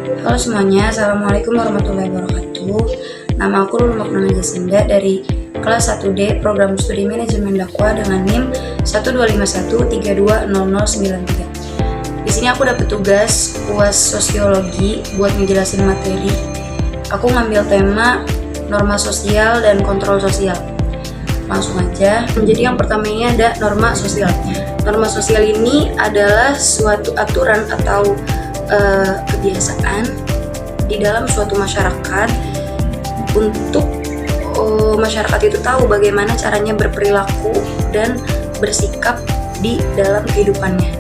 Halo semuanya, Assalamualaikum warahmatullahi wabarakatuh. Nama aku Lulu Maknuna Jasinda dari kelas 1D Program Studi Manajemen Dakwah dengan NIM 12513200093. Di sini aku dapat tugas UAS Sosiologi buat ngejelasin materi. Aku ngambil tema norma sosial dan kontrol sosial. Langsung aja. Jadi yang pertama ini ada norma sosial. Norma sosial ini adalah suatu aturan atau kebiasaan di dalam suatu masyarakat untuk masyarakat itu tahu bagaimana caranya berperilaku dan bersikap di dalam kehidupannya.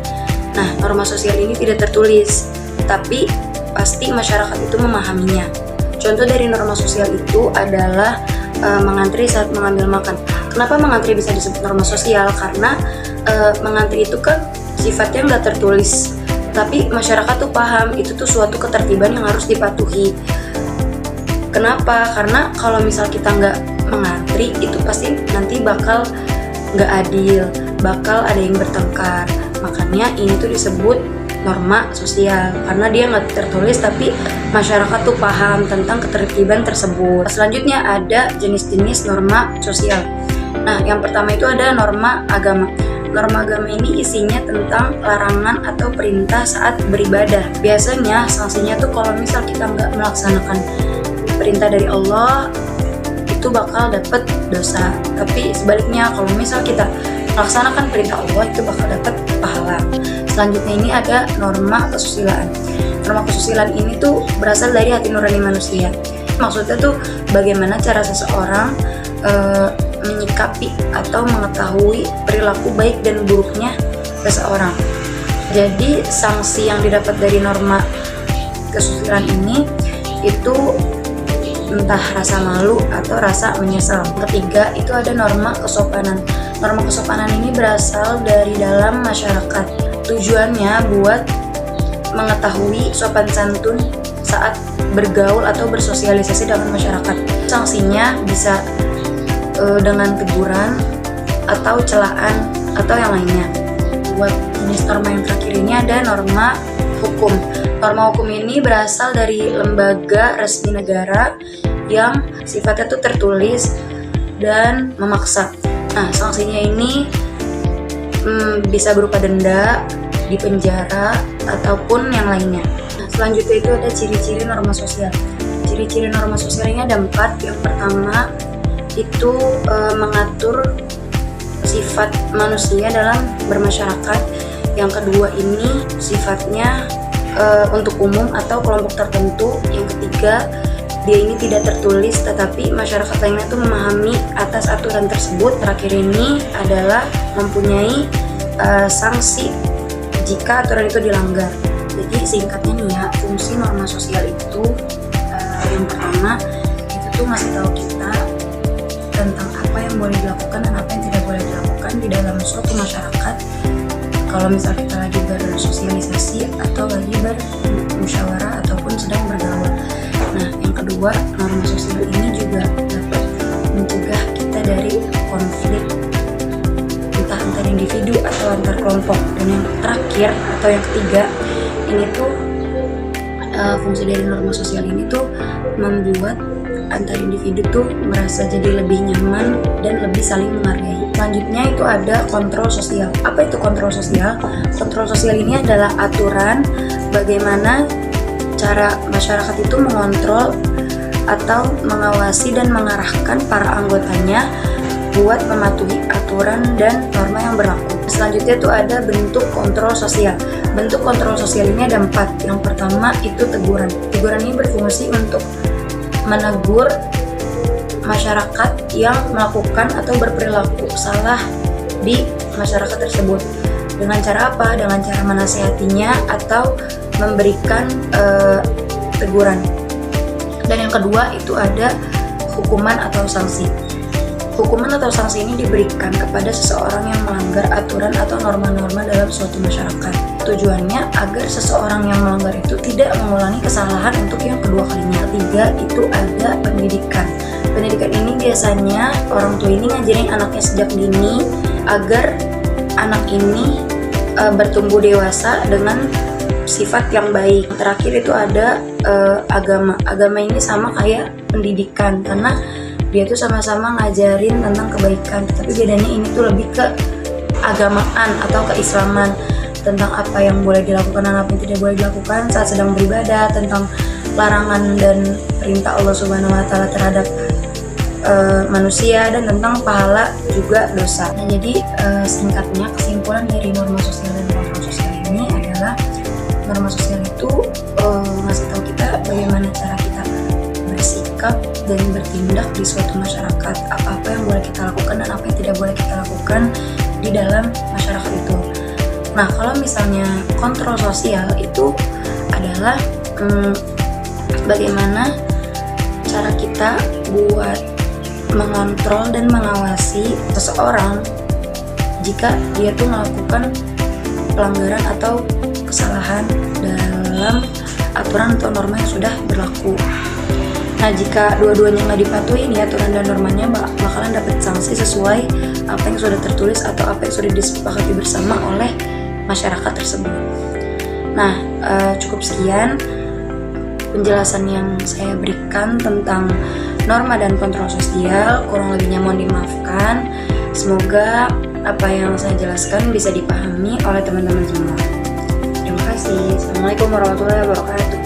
Nah, norma sosial ini tidak tertulis, tapi pasti masyarakat itu memahaminya. Contoh dari norma sosial itu adalah mengantri saat mengambil makan. Kenapa mengantri bisa disebut norma sosial? Karena mengantri itu kan sifatnya nggak tertulis, tapi masyarakat tuh paham itu tuh suatu ketertiban yang harus dipatuhi. Kenapa? Karena kalau misal kita nggak mengantri, itu pasti nanti bakal nggak adil, bakal ada yang bertengkar. Makanya ini tuh disebut norma sosial, karena dia nggak tertulis tapi masyarakat tuh paham tentang ketertiban tersebut. Selanjutnya ada jenis-jenis norma sosial. Nah, yang pertama itu ada norma agama. Norma agama ini isinya tentang larangan atau perintah saat beribadah. Biasanya sanksinya tuh kalau misal kita nggak melaksanakan perintah dari Allah, itu bakal dapet dosa. Tapi sebaliknya kalau misal kita melaksanakan perintah Allah, itu bakal dapet pahala. Selanjutnya ini ada norma kesusilaan. Norma kesusilaan ini tuh berasal dari hati nurani manusia. Maksudnya tuh bagaimana cara seseorang menyikapi atau mengetahui perilaku baik dan buruknya seseorang. Jadi sanksi yang didapat dari norma kesusilaan ini itu entah rasa malu atau rasa menyesal. Ketiga itu ada norma kesopanan. Norma kesopanan ini berasal dari dalam masyarakat. Tujuannya buat mengetahui sopan santun saat bergaul atau bersosialisasi dengan masyarakat. Sanksinya bisa dengan teguran atau celaan atau yang lainnya. Buat jenis norma yang terakhir ini ada norma hukum. Norma hukum ini berasal dari lembaga resmi negara yang sifatnya tuh tertulis dan memaksa. Nah, sanksinya ini bisa berupa denda, di penjara, ataupun yang lainnya. Nah, selanjutnya itu ada ciri-ciri norma sosial. Ciri-ciri norma sosial ini ada 4. Yang pertama itu mengatur sifat manusia dalam bermasyarakat. Yang kedua ini sifatnya untuk umum atau kelompok tertentu. Yang ketiga, dia ini tidak tertulis tetapi masyarakat lainnya tuh memahami atas aturan tersebut. Terakhir ini adalah mempunyai sanksi jika aturan itu dilanggar. Jadi singkatnya nih ya, fungsi norma sosial itu yang pertama itu tuh ngasih tahu kita tentang apa yang boleh dilakukan dan apa yang tidak boleh dilakukan di dalam suatu masyarakat kalau misal kita lagi bersosialisasi atau lagi bermusyawarah ataupun sedang bergaul. Nah, yang kedua, norma sosial ini juga dapat mencegah kita dari konflik entah antar individu atau antar kelompok. Dan yang terakhir atau yang ketiga, ini tuh fungsi dari norma sosial ini tuh membuat antar individu tuh merasa jadi lebih nyaman dan lebih saling menghargai. Selanjutnya itu ada kontrol sosial. Apa itu kontrol sosial? Kontrol sosial ini adalah aturan bagaimana cara masyarakat itu mengontrol atau mengawasi dan mengarahkan para anggotanya buat mematuhi aturan dan norma yang berlaku. Selanjutnya itu ada bentuk kontrol sosial. Bentuk kontrol sosial ini ada 4. Yang pertama itu teguran. Teguran ini berfungsi untuk menegur masyarakat yang melakukan atau berperilaku salah di masyarakat tersebut. Dengan cara apa? Dengan cara menasihatinya atau memberikan teguran. Dan yang kedua itu ada hukuman atau sanksi. Hukuman atau sanksi ini diberikan kepada seseorang yang melanggar aturan atau norma-norma dalam suatu masyarakat. Tujuannya agar seseorang yang melanggar itu tidak mengulangi kesalahan untuk yang kedua kalinya. Ketiga itu ada pendidikan. Pendidikan ini biasanya orang tua ini ngajarin anaknya sejak dini agar anak ini bertumbuh dewasa dengan sifat yang baik. Terakhir itu ada agama. Agama ini sama kayak pendidikan, karena dia tuh sama-sama ngajarin tentang kebaikan, tapi bedanya ini tuh lebih ke agamaan atau keislaman, tentang apa yang boleh dilakukan dan apa yang tidak boleh dilakukan saat sedang beribadah, tentang larangan dan perintah Allah Subhanahu wa taala terhadap manusia, dan tentang pahala juga dosa. Nah, jadi singkatnya kesimpulan dari norma sosial dan kontrol sosial ini adalah norma sosial itu ngasih tahu kita bagaimana cara kita bersikap dan bertindak di suatu masyarakat, apa-apa yang boleh kita lakukan dan apa yang tidak boleh kita lakukan di dalam masyarakat itu. Nah, kalau misalnya kontrol sosial itu adalah bagaimana cara kita buat mengontrol dan mengawasi seseorang jika dia tuh melakukan pelanggaran atau kesalahan dalam aturan atau norma yang sudah berlaku. Nah, jika dua-duanya nggak dipatuhi nih aturan dan normanya, bakalan dapat sanksi sesuai apa yang sudah tertulis atau apa yang sudah disepakati bersama oleh masyarakat tersebut. Nah, cukup sekian penjelasan yang saya berikan tentang norma dan kontrol sosial. Kurang lebihnya mohon dimaafkan. Semoga apa yang saya jelaskan bisa dipahami oleh teman-teman semua. Terima kasih. Assalamualaikum warahmatullahi wabarakatuh.